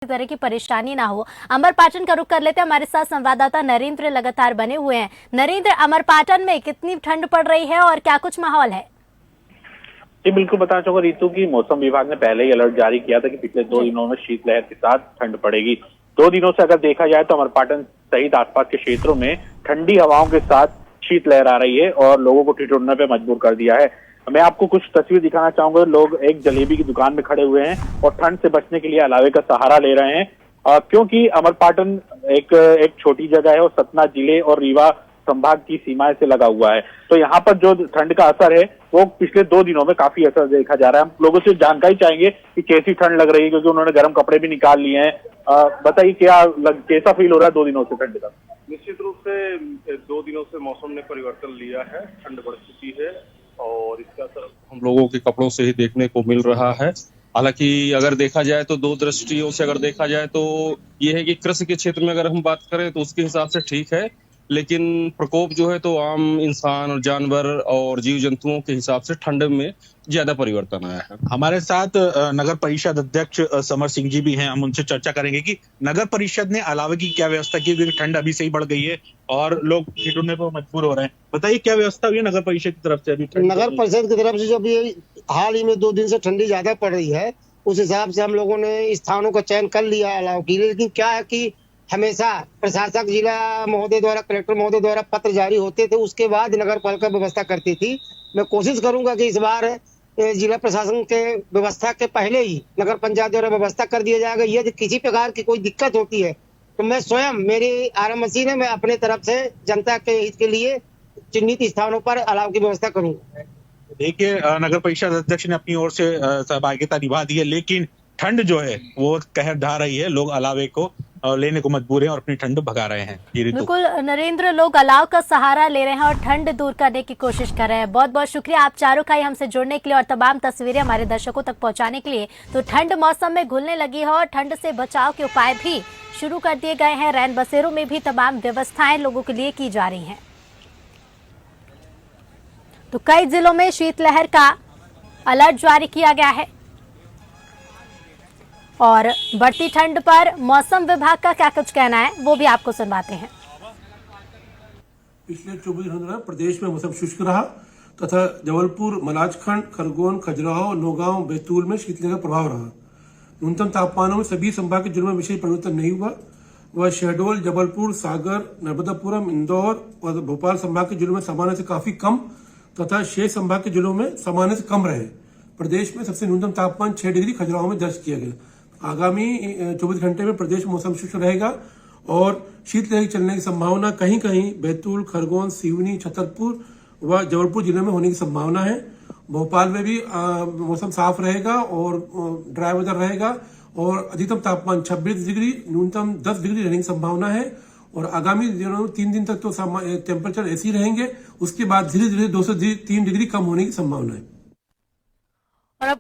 तरह की परेशानी ना हो। अमरपाटन का रुख कर लेते हैं, हमारे साथ संवाददाता नरेंद्र लगातार बने हुए हैं। नरेंद्र, अमरपाटन में कितनी ठंड पड़ रही है और क्या कुछ माहौल है? जी बिल्कुल बताना चाहूंगा रितु की मौसम विभाग ने पहले ही अलर्ट जारी किया था कि पिछले 2 दिनों में शीतलहर के साथ ठंड पड़ेगी। 2 दिनों से अगर देखा जाए तो अमरपाटन सहित आसपास के क्षेत्रों में ठंडी हवाओं के साथ शीतलहर आ रही है और लोगों को ठिठुरने पे मजबूर कर दिया है। मैं आपको कुछ तस्वीर दिखाना चाहूंगा। लोग एक जलेबी की दुकान में खड़े हुए हैं और ठंड से बचने के लिए अलावे का सहारा ले रहे हैं, क्योंकि अमरपाटन एक छोटी जगह है और सतना जिले और रीवा संभाग की सीमाएं से लगा हुआ है। तो यहाँ पर जो ठंड का असर है वो पिछले 2 दिनों में काफी असर देखा जा रहा है। हम लोगों से जानकारी चाहेंगे कि कैसी ठंड लग रही है, क्योंकि उन्होंने गर्म कपड़े भी निकाल लिए हैं। बताइए कैसा फील हो रहा है 2 दिनों से ठंड का? निश्चित रूप से 2 दिनों से मौसम ने परिवर्तन लिया है, ठंड बढ़ चुकी है और इसका असर हम लोगों के कपड़ों से ही देखने को मिल रहा है। हालांकि अगर देखा जाए तो 2 दृष्टियों से अगर देखा जाए तो ये है कि कृषि के क्षेत्र में अगर हम बात करें तो उसके हिसाब से ठीक है, लेकिन प्रकोप जो है तो आम इंसान और जानवर और जीव जंतुओं के हिसाब से ठंड में ज्यादा परिवर्तन आया है। हमारे साथ नगर परिषद अध्यक्ष समर सिंह जी भी हैं। हम उनसे चर्चा करेंगे कि नगर परिषद ने अलावे की क्या व्यवस्था की, क्योंकि ठंड अभी से ही बढ़ गई है और लोग ठिठुरने पर मजबूर हो रहे हैं। बताइए क्या व्यवस्था हुई है नगर परिषद की तरफ से? अभी नगर परिषद की तरफ से जब ये हाल ही में 2 दिन से ठंडी ज्यादा पड़ रही है, उस हिसाब से हम लोगों ने स्थानों का चयन कर लिया अलाव के लिए। लेकिन क्या है कि हमेशा प्रशासक जिला महोदय द्वारा, कलेक्टर महोदय द्वारा पत्र जारी होते थे, उसके बाद नगर पालिका व्यवस्था करती थी। मैं कोशिश करूंगा कि इस बार जिला प्रशासन के व्यवस्था के पहले ही नगर पंचायत द्वारा व्यवस्था कर दिया जाएगा। यदि किसी प्रकार की कोई दिक्कत होती है तो मैं स्वयं, मेरी आरएम मशीन है, मैं अपने तरफ से जनता के हित के लिए चिन्हित स्थानों पर अलाव की व्यवस्था करूंगा। देखिए, नगर परिषद अध्यक्ष ने अपनी ओर से सहभागिता निभा दी है, लेकिन ठंड जो है वो कहर ढा रही है। लोग अलावे को लेने को मजबूर हैं और अपनी ठंड भगा रहे हैं। बिल्कुल नरेंद्र, लोग अलाव का सहारा ले रहे हैं और ठंड दूर करने की कोशिश कर रहे हैं। बहुत बहुत शुक्रिया आप चारों का ही हमसे जुड़ने के लिए और तमाम तस्वीरें हमारे दर्शकों तक पहुंचाने के लिए। तो ठंड मौसम में घुलने लगी है और ठंड से बचाव के उपाय भी शुरू कर दिए गए हैं। रैन बसेरों में भी तमाम व्यवस्थाएं लोगों के लिए की जा रही हैं। तो कई जिलों में शीतलहर का अलर्ट जारी किया गया है और बढ़ती ठंड पर मौसम विभाग का क्या कुछ कहना है वो भी आपको सुनवाते हैं। पिछले 24 घंटों में प्रदेश में मौसम शुष्क रहा तथा जबलपुर, मलाजखंड, खरगोन, खजुराहो, नौगांव, बैतूल में शीतलहर का प्रभाव रहा। न्यूनतम तापमानों में सभी संभाग के जिलों में विशेष परिवर्तन नहीं हुआ। वह शहडोल, जबलपुर, सागर, नर्मदापुरम, इंदौर और भोपाल संभाग के जिलों में सामान्य से काफी कम तथा शेष संभाग के जिलों में सामान्य से कम रहे। प्रदेश में सबसे न्यूनतम तापमान 6 डिग्री खजुराहो में दर्ज किया गया। आगामी 24 घंटे में प्रदेश में मौसम शुष्क रहेगा और शीतलहर चलने की संभावना कहीं कहीं बैतूल, खरगोन, सिवनी, छतरपुर व जबलपुर जिले में होने की संभावना है। भोपाल में भी मौसम साफ रहेगा और ड्राई वेदर रहेगा और अधिकतम तापमान 26 डिग्री, न्यूनतम 10 डिग्री रहने की संभावना है। और आगामी दिनों 3 दिन तक तो टेम्परेचर ऐसे ही रहेंगे, उसके बाद धीरे धीरे 2 से 3 डिग्री कम होने की संभावना है। और अब